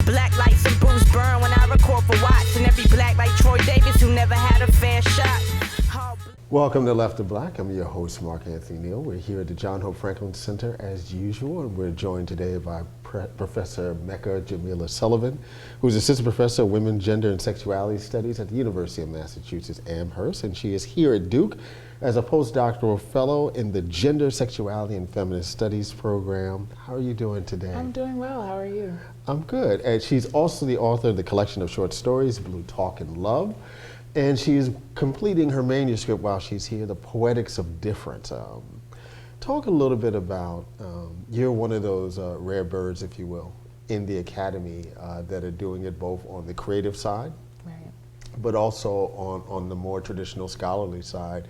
Black lights and booze burn when I record for Watts. And every black like Troy Davis who never had a fair shot. Welcome to Left of Black. I'm your host, Mark Anthony Neal. We're here at the John Hope Franklin Center as usual, and we're joined today by Professor Mecca Jamilah Sullivan, who's Assistant Professor of Women, Gender, and Sexuality Studies at the University of Massachusetts, Amherst, and she is here at Duke as a postdoctoral fellow in the Gender, Sexuality, and Feminist Studies program. How are you doing today? I'm doing well. How are you? I'm good. And she's also the author of the collection of short stories, Blue Talk and Love. And she's completing her manuscript while she's here, The Poetics of Difference. Talk a little bit about, you're one of those rare birds, if you will, in the academy that are doing it both on the creative side, right, but also on the more traditional scholarly side.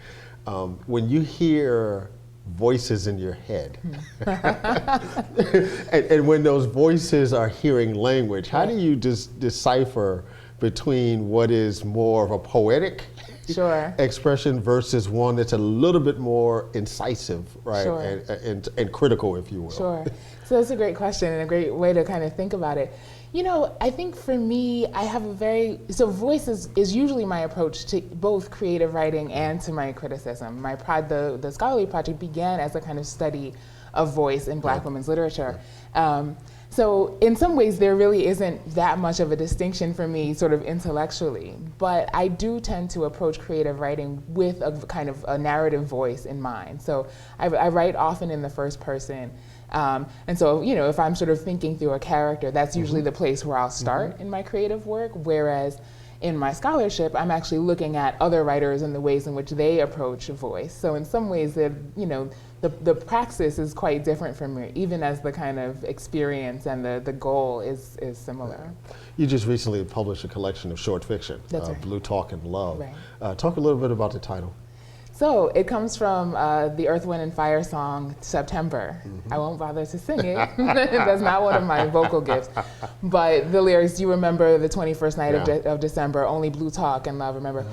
When you hear voices in your head, and when those voices are hearing language, how do you just decipher between what is more of a poetic expression versus one that's a little bit more incisive, right, and critical, if you will? Sure. So that's a great question and a great way to kind of think about it. You know, I think for me, I have so voice is usually my approach to both creative writing and to my criticism. The scholarly project began as a kind of study of voice in Black women's literature. So in some ways, there really isn't that much of a distinction for me sort of intellectually, but I do tend to approach creative writing with a kind of a narrative voice in mind. So I write often in the first person. And so, you know, if I'm sort of thinking through a character, that's usually the place where I'll start in my creative work, whereas in my scholarship, I'm actually looking at other writers and the ways in which they approach a voice. So in some ways, the praxis is quite different from me, even as the kind of experience and the goal is similar. You just recently published a collection of short fiction, That's right. Blue Talk and Love. Right. Talk a little bit about the title. So it comes from the Earth, Wind, and Fire song, September. I won't bother to sing it. That's not one of my vocal gifts. But the lyrics, you remember the 21st night of December, only blue talk and love, remember?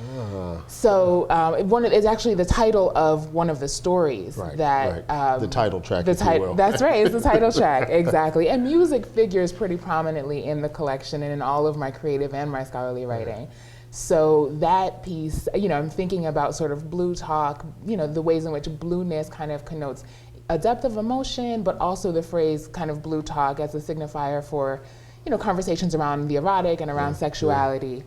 So it's actually the title of one of the stories the title track, if you will. That's right, it's the title track, exactly. And music figures pretty prominently in the collection and in all of my creative and my scholarly writing. So that piece, you know, I'm thinking about sort of blue talk, you know, the ways in which blueness kind of connotes a depth of emotion, but also the phrase kind of blue talk as a signifier for, you know, conversations around the erotic and around sexuality.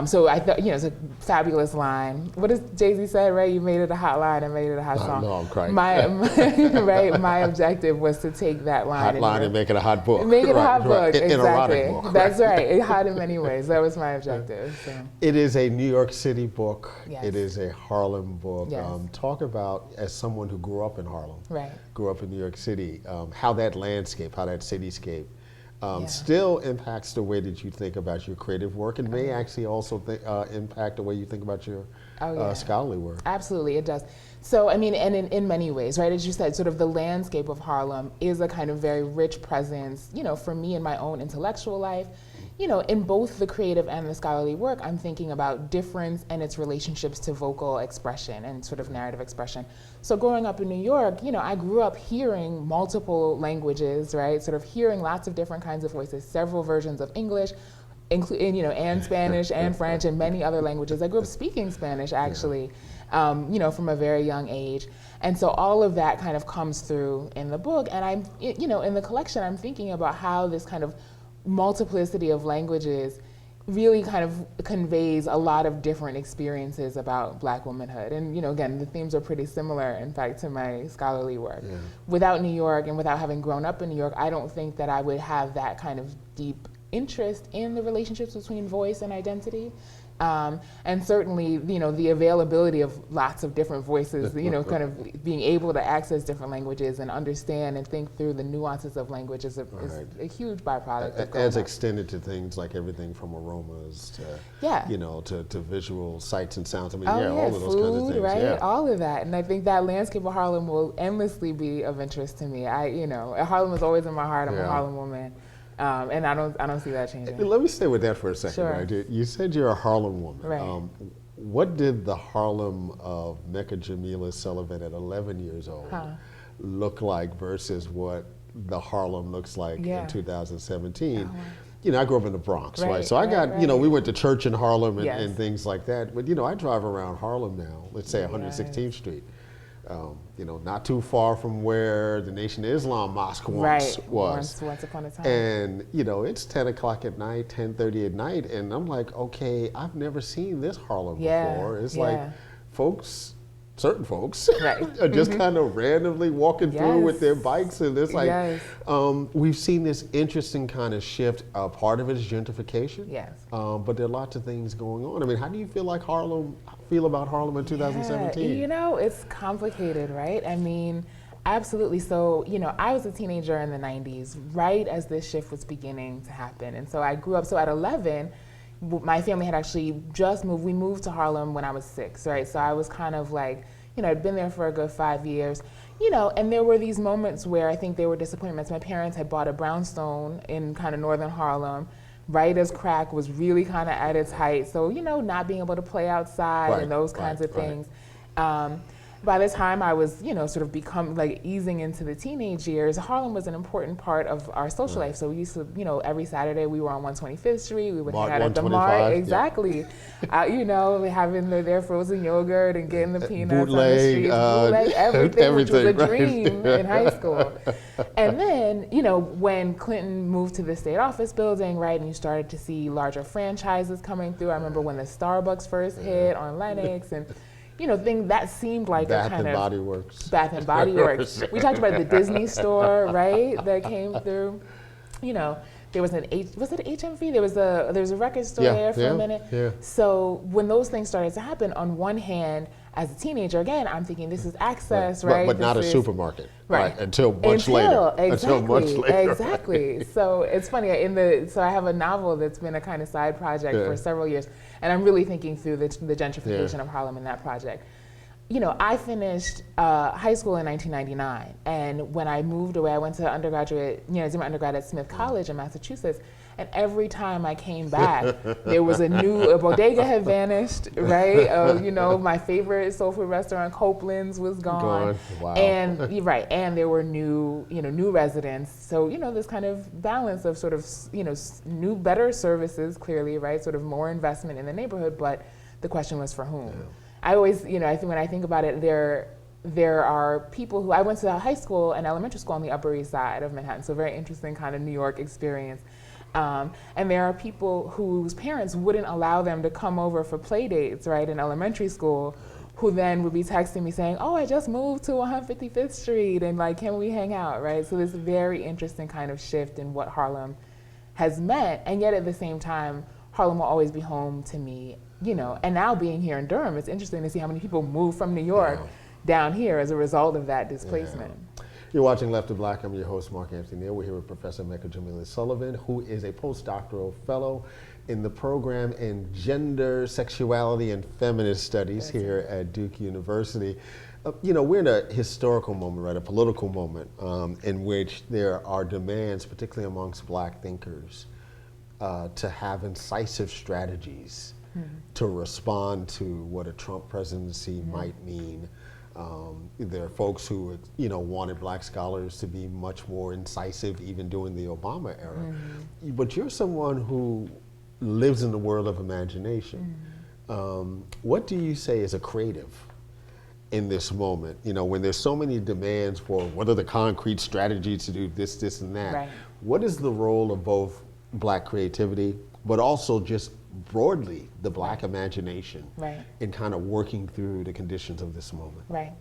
So I thought, you know, it's a fabulous line. What does Jay-Z say, right? You made it a hot line and made it a hot song. No, I'm crying. My objective was to take that line. Hot line and make it a hot book. Make it a hot book, An exactly. erotic book. That's right, it hot in many ways. That was my objective. So. It is a New York City book. Yes. It is a Harlem book. Yes. Talk about, as someone who grew up in Harlem, grew up in New York City, how that landscape, how that cityscape still impacts the way that you think about your creative work, and may actually also impact the way you think about your scholarly work. Absolutely, it does. So, I mean, and in many ways, right, as you said, sort of the landscape of Harlem is a kind of very rich presence, you know, for me in my own intellectual life. You know, in both the creative and the scholarly work, I'm thinking about difference and its relationships to vocal expression and sort of narrative expression. So growing up in New York, you know, I grew up hearing multiple languages, right? Sort of hearing lots of different kinds of voices, several versions of English, including, you know, and Spanish and French and many other languages. I grew up speaking Spanish, actually, you know, from a very young age. And so all of that kind of comes through in the book. And I'm, you know, in the collection, I'm thinking about how this kind of multiplicity of languages really kind of conveys a lot of different experiences about Black womanhood. And, you know, again, the themes are pretty similar, in fact, to my scholarly work. Without New York and without having grown up in New York, I don't think that I would have that kind of deep interest in the relationships between voice and identity. And certainly, you know, the availability of lots of different voices, you know, kind of being able to access different languages and understand and think through the nuances of language is a huge byproduct. As extended to things like everything from aromas to, you know, to visual sights and sounds. I mean, all of those kinds of things. Right, all of that. And I think that landscape of Harlem will endlessly be of interest to me. You know, Harlem is always in my heart. I'm a Harlem woman. And I don't see that changing. Let me stay with that for a second. Sure. Right? You said you're a Harlem woman. Right. What did the Harlem of Mecca Jamilah Sullivan at 11 years old look like versus what the Harlem looks like in 2017? I grew up in the Bronx, right? So I Right, got, right. we went to church in Harlem and, Yes. and things like that. But, I drive around Harlem now, let's say 116th Street. Not too far from where the Nation of Islam Mosque once was. Once upon a time. And, it's 10 o'clock at night, 10:30 at night. And I'm like, okay, I've never seen this Harlem before. It's like certain folks Right. are just kind of randomly walking through with their bikes, and it's like we've seen this interesting kind of shift. Part of it is gentrification. Yes. But there are lots of things going on. I mean, how do you feel about Harlem in 2017? It's complicated, right? I mean, absolutely. So, I was a teenager in the 90s, right as this shift was beginning to happen. And so I grew up, so at 11, my family had actually just moved. We moved to Harlem when I was 6, right? So I was kind of like, I'd been there for a good 5 years, and there were these moments where I think there were disappointments. My parents had bought a brownstone in kind of northern Harlem, right as crack was really kind of at its height. So, not being able to play outside and those kinds of things. By the time I was, sort of easing into the teenage years, Harlem was an important part of our social life. So we used to, every Saturday we were on 125th Street. We would hang out at the Mart. Exactly. Having their frozen yogurt and getting the peanuts on the streets. Bootleg, everything, which was a dream in high school. And then, when Clinton moved to the state office building, right, and you started to see larger franchises coming through. I remember when the Starbucks first hit on Lenox and thing that seemed like Bath a kind and of Body Works. Bath and Body Works. We talked about the Disney store, right? That came through. There was was it HMV? There was a record store there for a minute. Yeah. So when those things started to happen, on one hand, as a teenager, again, I'm thinking this is access, right? But not a supermarket, right? Until much later. Exactly. Until much later. Exactly. So it's funny. So I have a novel that's been a kind of side project for several years, and I'm really thinking through the gentrification of Harlem in that project. I finished high school in 1999, and when I moved away, I went to undergraduate. I did my undergrad at Smith College in Massachusetts. And every time I came back, there was a bodega had vanished, right? My favorite soul food restaurant, Copeland's, was gone. Wow. And and there were new residents. So, this kind of balance of sort of, new, better services, clearly, right? Sort of more investment in the neighborhood, but the question was for whom? Yeah. I always, I think when I think about it, there are people who, I went to high school and elementary school on the Upper East Side of Manhattan, so very interesting kind of New York experience. And there are people whose parents wouldn't allow them to come over for play dates, right, in elementary school, who then would be texting me saying, oh, I just moved to 155th Street, and can we hang out, right? So this very interesting kind of shift in what Harlem has meant, and yet at the same time, Harlem will always be home to me, and now being here in Durham, it's interesting to see how many people move from New York down here as a result of that displacement. Yeah. You're watching Left of Black. I'm your host, Mark Anthony Neal. We're here with Professor Mecca Jamilah Sullivan, who is a postdoctoral fellow in the program in gender, sexuality, and feminist studies here at Duke University. We're in a historical moment, right, a political moment in which there are demands, particularly amongst black thinkers, to have incisive strategies to respond to what a Trump presidency might mean. There are folks who, wanted black scholars to be much more incisive even during the Obama era. But you're someone who lives in the world of imagination. What do you say as a creative in this moment? When there's so many demands for what are the concrete strategies to do this, this, and that. Right. What is the role of both black creativity, but also just broadly the black imagination in kind of working through the conditions of this moment? Right.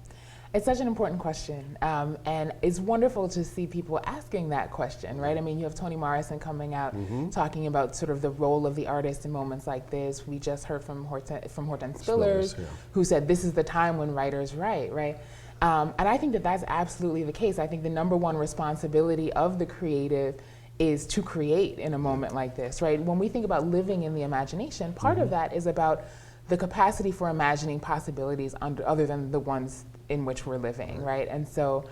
It's such an important question, and it's wonderful to see people asking that question, right? I mean, you have Toni Morrison coming out talking about sort of the role of the artist in moments like this. We just heard from Hortense Spillers, who said this is the time when writers write, right? And I think that that's absolutely the case. I think the number one responsibility of the creative is to create in a moment like this, right? When we think about living in the imagination, part of that is about the capacity for imagining possibilities other than the ones in which we're living, right? And so,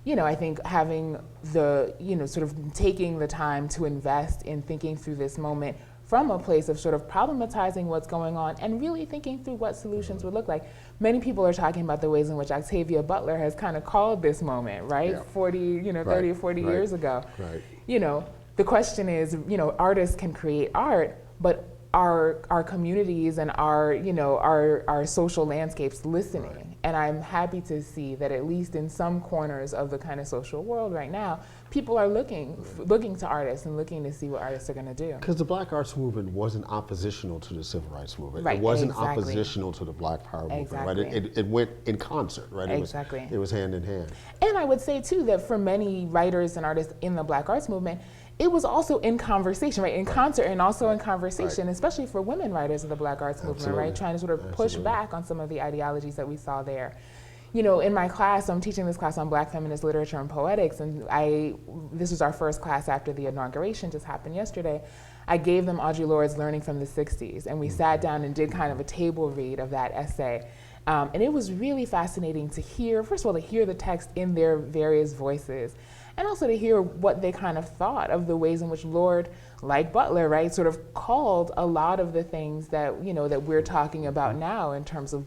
I think having the, sort of taking the time to invest in thinking through this moment from a place of sort of problematizing what's going on and really thinking through what solutions would look like. Many people are talking about the ways in which Octavia Butler has kind of called this moment, right? 30 or 40 years ago. Right. the question is, artists can create art, but our communities and our social landscapes listening. Right. And I'm happy to see that at least in some corners of the kind of social world right now, people are looking to artists and looking to see what artists are going to do. Because the Black Arts Movement wasn't oppositional to the Civil Rights Movement. Right, It wasn't exactly. oppositional to the Black Power Movement. Exactly. Right? It went in concert. Right? Exactly. It was hand in hand. And I would say too that for many writers and artists in the Black Arts Movement, it was also in conversation, right? In concert and also in conversation, especially for women writers of the Black Arts Movement, right? Trying to sort of push back on some of the ideologies that we saw there. In my class, I'm teaching this class on Black feminist literature and poetics, and this was our first class after the inauguration, just happened yesterday. I gave them Audre Lorde's Learning from the 60s, and we sat down and did kind of a table read of that essay. And it was really fascinating to hear, first of all, to hear the text in their various voices, and also to hear what they kind of thought of the ways in which Lorde, like Butler, right, sort of called a lot of the things that, that we're talking about now in terms of,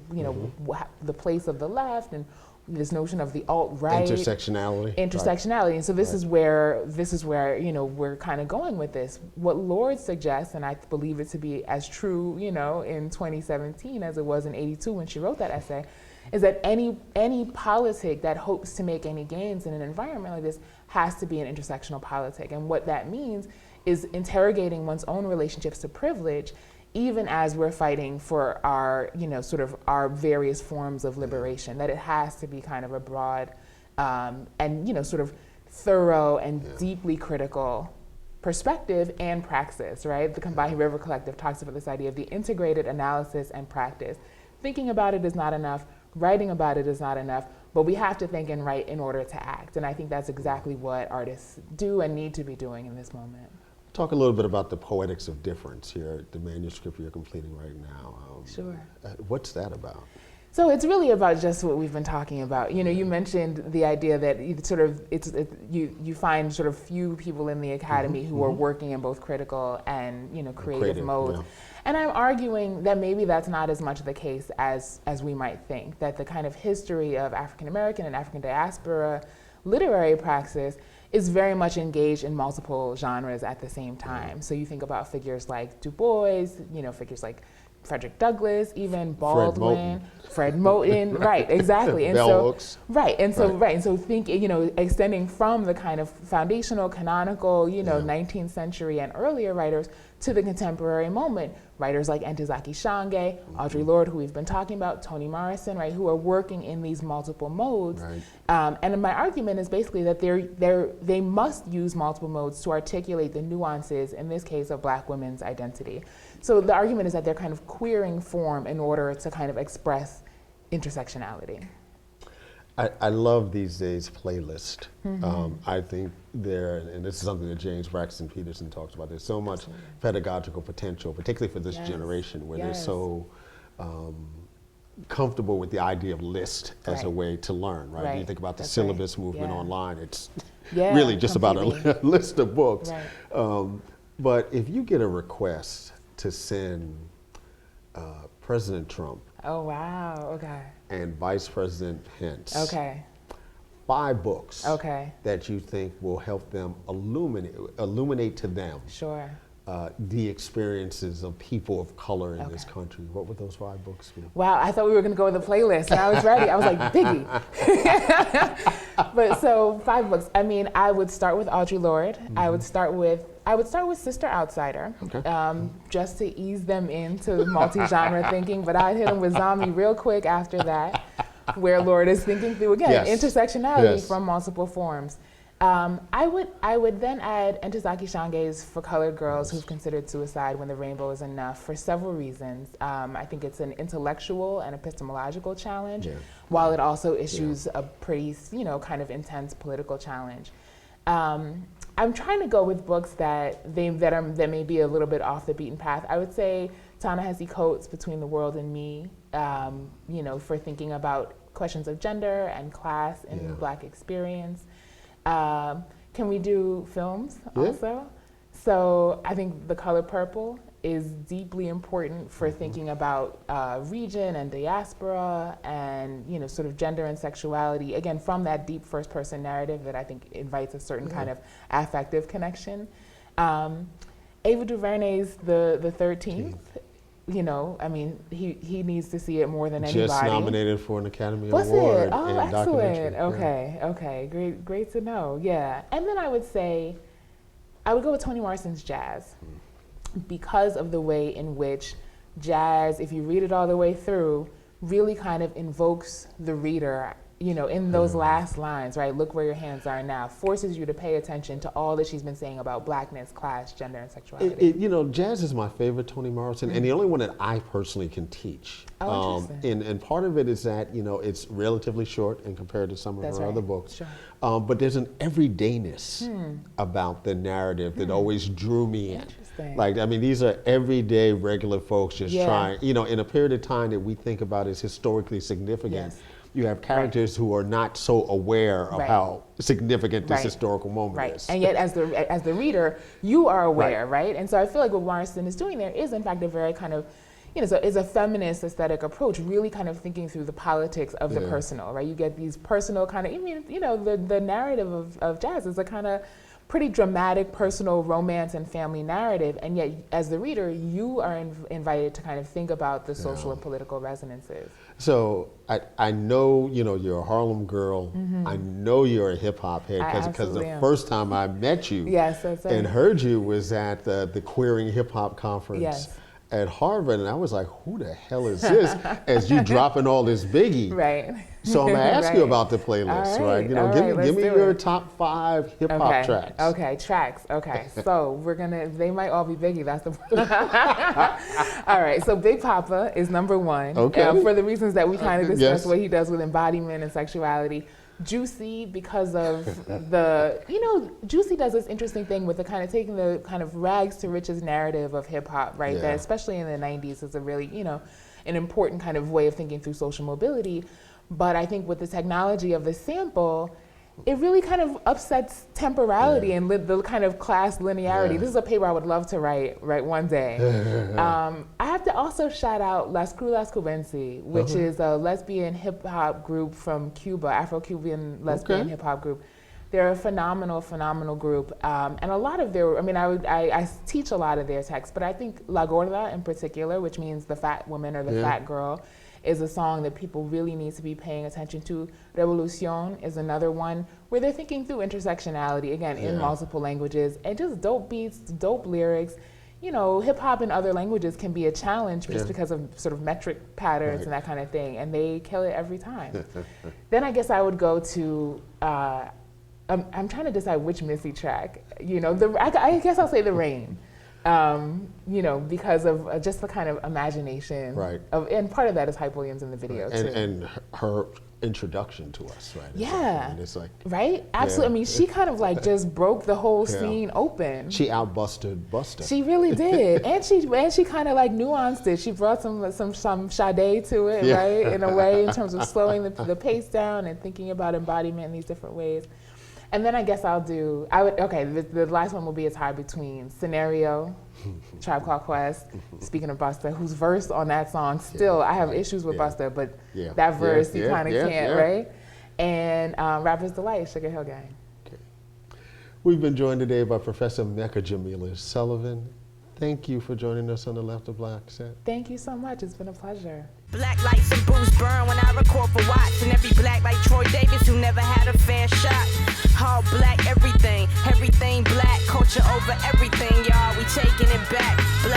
the place of the left and this notion of the alt-right. Intersectionality. Right. And so this is where, we're kind of going with this. What Lorde suggests, and I believe it to be as true, in 2017 as it was in '82 when she wrote that essay, is that any politic that hopes to make any gains in an environment like this has to be an intersectional politic. And what that means is interrogating one's own relationships to privilege, even as we're fighting for our, sort of our various forms of liberation, that it has to be kind of a broad and, sort of thorough and deeply critical perspective and praxis, right? The Combahee River Collective talks about this idea of the integrated analysis and practice. Thinking about it is not enough. Writing about it is not enough, but we have to think and write in order to act. And I think that's exactly what artists do and need to be doing in this moment. Talk a little bit about the poetics of difference here, the manuscript you're completing right now. Sure. What's that about? So it's really about just what we've been talking about. You mentioned the idea that you find sort of few people in the academy who are working in both critical and creative modes. Yeah. And I'm arguing that maybe that's not as much the case as we might think, that the kind of history of African American and African diaspora literary praxis is very much engaged in multiple genres at the same time. So you think about figures like Du Bois, figures like Frederick Douglass, even Baldwin, Fred Moten, right, exactly. And Bell Hooks. And so think, extending from the kind of foundational, canonical, 19th century and earlier writers to the contemporary moment. Writers like Ntozake Shange, Audre Lorde, who we've been talking about, Toni Morrison, right, who are working in these multiple modes. Right. And my argument is basically that they must use multiple modes to articulate the nuances, in this case, of Black women's identity. So the argument is that they're kind of queering form in order to kind of express intersectionality. I love these days playlist. I think and this is something that James Braxton Peterson talks about, there's so much pedagogical potential, particularly for this generation, where they're so comfortable with the idea of list as a way to learn, right? When you think about the syllabus movement online, it's really just about a list of books. Right. But if you get a request to send President Trump and Vice President Pence 5 books that you think will help them illuminate to them the experiences of people of color in this country, what would those 5 books be? Wow, I thought we were going to go with the playlist, and I was ready. I was like, Biggie. But so 5 books. I mean, I would start with Audre Lorde. I would start with Sister Outsider, just to ease them into multi-genre thinking. But I'd hit them with Zombie real quick after that, where Lorde is thinking through again intersectionality from multiple forms. I would then add Ntozake Shange's For Colored Girls Who've Considered Suicide When the Rainbow Is Enough for several reasons. I think it's an intellectual and epistemological challenge, while it also issues a pretty, kind of intense political challenge. I'm trying to go with books that may be a little bit off the beaten path. I would say Ta-Nehisi Coates' Between the World and Me, for thinking about questions of gender and class in Black experience. Can we do films also? So I think The Color Purple is deeply important for thinking about region and diaspora and sort of gender and sexuality, again from that deep first person narrative that I think invites a certain kind of affective connection. Ava DuVernay's the 13th. You know, I mean, he needs to see it more than anybody. Just nominated for an Academy Was Award it? Oh, in excellent. documentary. Okay. Great to know. Yeah. And then I would go with Toni Morrison's jazz because of the way in which jazz, if you read it all the way through, really kind of invokes the reader, you know, in those last lines, right? Look where your hands are now, forces you to pay attention to all that she's been saying about blackness, class, gender, and sexuality. You know, jazz is my favorite Toni Morrison, and the only one that I personally can teach. Oh, interesting. And part of it is that, you know, it's relatively short and compared to some of her other books. Sure. But there's an everydayness about the narrative that always drew me in. Like, I mean, these are everyday, regular folks just trying, you know, in a period of time that we think about as historically significant. Yes. You have characters who are not so aware of how significant this historical moment is. And yet, as the reader, you are aware, right? And so I feel like what Morrison is doing there is, in fact, a very kind of, you know, so is a feminist aesthetic approach, really kind of thinking through the politics of the personal, right? You get these personal kind of, I mean, you know, the narrative of jazz is a kind of pretty dramatic personal romance and family narrative, and yet as the reader you are invited to kind of think about the social and political resonances. So I know, you know, you're a Harlem girl. I know you're a hip hop head because the first time I met you and heard you was at the Queering Hip Hop Conference at Harvard, and I was like, who the hell is this? As you dropping all this Biggie. Right. So I'm gonna ask you about the playlist, right? You know, give me your top 5 hip hop tracks. Okay, tracks. Okay, so they might all be Biggie. That's the. All right, so Big Papa is number 1. Okay. For the reasons that we kind of discussed, what he does with embodiment and sexuality. Juicy, because of Juicy does this interesting thing with the kind of taking the kind of rags to riches narrative of hip hop, right? That especially in the 90s is a really, you know, an important kind of way of thinking through social mobility. But I think with the technology of the sample, it really kind of upsets temporality and the kind of class linearity. This is a paper I would love to write one day. I have to also shout out Las Crudas Cubensi, which is a lesbian hip hop group from Cuba, Afro-Cuban lesbian hip hop group. They're a phenomenal group, and a lot of their, I mean, I teach a lot of their texts, but I think La Gorda in particular, which means the fat woman or the fat girl, is a song that people really need to be paying attention to. Revolucion is another one where they're thinking through intersectionality, again, in multiple languages, and just dope beats, dope lyrics. You know, hip hop in other languages can be a challenge just because of sort of metric patterns and that kind of thing, and they kill it every time. Then I guess I would go to, I'm trying to decide which Missy track. You know, I guess I'll say The Rain. You know, because of just the kind of imagination and part of that is Hype Williams in the video too. And her introduction to us, right? It's like, absolutely. I mean, she kind of like just broke the whole scene open. She outbusted Busta. She really did, and she kind of like nuanced it. She brought some Sade to it, right? In a way, in terms of slowing the pace down and thinking about embodiment in these different ways. And then I guess the last one will be a tie between Scenario, Tribe Called Quest, speaking of Busta, whose verse on that song still, I have issues with Busta, but that verse you kind of can't, right? And Rapper's Delight, Sugar Hill Gang. Okay. We've been joined today by Professor Mecca Jamilah Sullivan. Thank you for joining us on the Left of Black set. Thank you so much, it's been a pleasure. Black lights and booze burn when I record for Watts, and every black like Troy Davis who never had a fair shot. All black everything black, culture over everything, y'all, we taking it back. Black